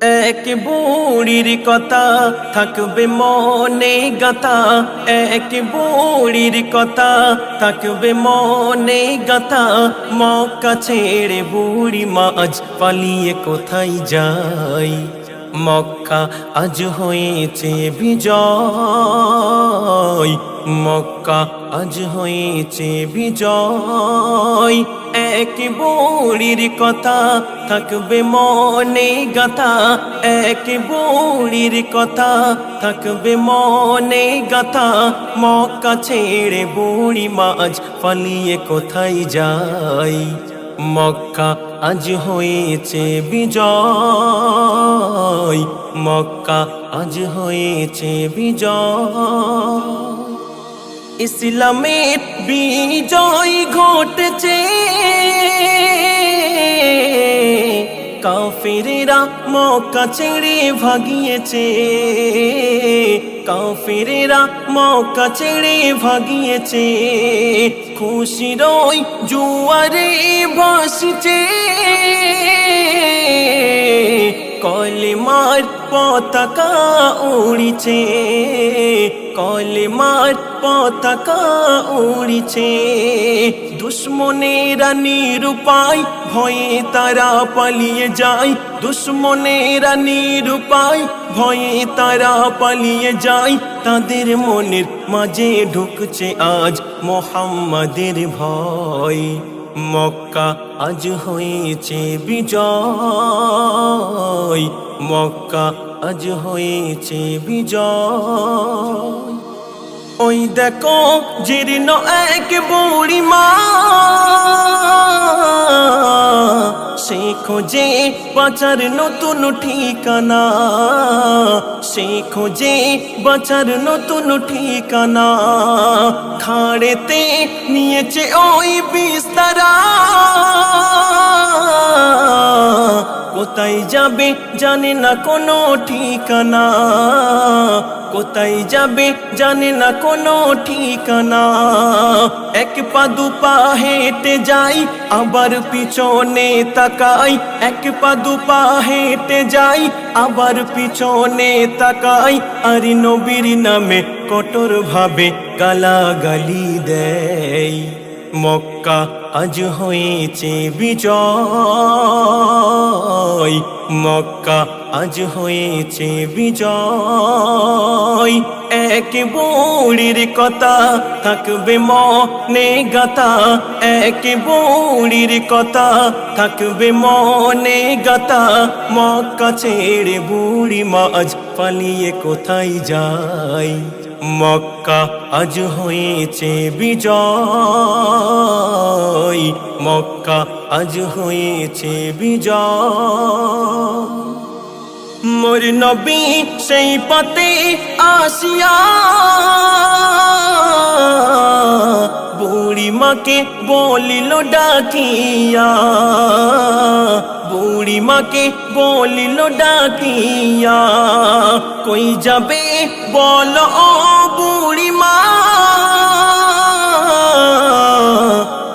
এক বুড়ির কথা থাকবে মনে গাথা, এক বুড়ির কথা থাকবে মনে গাথা। মক্কা ছেড়ে বুড়ি মা আজ পালিয়ে কোথায় যায়? মক্কা আজ হয়েছে বিজয়, মক্কা আজ হয়েছে বিজয়। এক বুড়ির কথা থাকবে মনে গাথা, এক বুড়ির কথা থাকবে মনে গাথা। মক্কা ছেড়ে বুড়ি মা আজ পালিয়ে কোথায় যায়? মক্কা আজ হয়েছে বিজয়, মক্কা আজ হয়েছে বিজয়। ইসলামের বিজয় ঘটেছে, কাফেরেরা মক্কা ছেড়ে ভাগিয়েছে, কাফেরেরা মক্কা ছেড়ে ভাগিয়েছে। খুশির ওই জোয়ারে ভাসছে, কলেমার পতাকা উড়িছে, কলেমার পতাকা উড়িছে। দুশ্মনেরা নিরুপায় ভয়ে তারা পালিয়ে যায়, দুশ্মনেরা নিরুপায় ভয়ে তারা পালিয়ে যায়। তাদের মনের মাঝে ঢুকছে আজ মুহাম্মাদের ভয়। মক্কা আজ হয়েছে বিজয়, মক্কা আজ হয়েছে বিজয়। ওই দেখো জীর্ণ এক বুড়ি মা, সে খোঁজে বাঁচার নতুন ঠিকানা, সে খোঁজে বাঁচার নতুন ঠিকানা। খাড়েতে নিয়েছে ওই বিস্তারা, কোথায় যাবে জানে না কোনো ঠিকানা, কোথায় যাবে জানে না কোনো ঠিকানা। এক পা দু পা হেঁটে যাই আবার পিছনে তাকাই, এক পা দু পা হেঁটে যাই আবার পিছনে তাকাই। আর নবীর নামে কঠোর ভাবে গালাগালি দেয়। মক্কা আজ হয়েছে বিজয়, মক্কা আজ হয়েছে বিজয়। এক বুড়ির কথা থাকবে মনে গাথা, এক বুড়ির কথা থাকবে মনে গাথা। মক্কা ছেড়ে বুড়ি মা আজ পালিয়ে কোথায় যায়? মক্কা আজ হয়েছে বিজয়, মক্কা আজ হয়েছে বিজয়। মোর নবী সেই পথে আসিয়া বুড়ি মাকে বলিল ডাকিয়া, বুড়ি মাকে বলিল ডাকিয়া। কই যাবে বলো ও বুড়ি মা?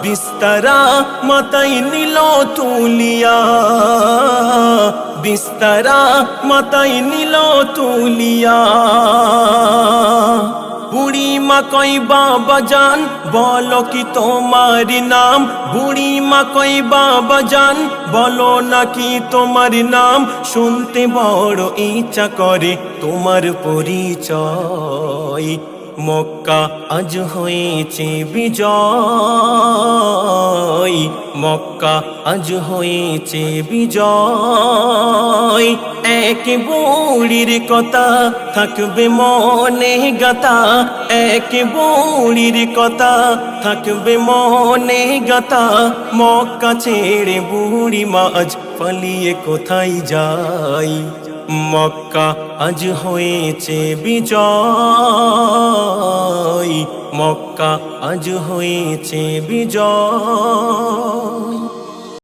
বিস্তারা মাথায় নিল তুলিয়া, বিস্তারা মাথায় নিল তুলিয়া। বুড়ি মা কই বাবা জান বলো কি তোমার নাম? বুড়ি মা কই বাবা জান বলো নাকি তোমার নাম? শুনতে বড় ইচ্ছা করে তোমার পরিচয়। মক্কা আজ হয়েছে বিজয়, মক্কা আজ হয়েছে বিজয়। এক বুড়ির কথা থাকবে মনে গাথা, এক বুড়ির কথা থাকবে মনে গাথা। মক্কা ছেড়ে বুড়ি মা আজ পালিয়ে কোথায় যায়? মক্কা আজ হয়েছে বিজয়, মক্কা আজ হয়েছে বিজয়।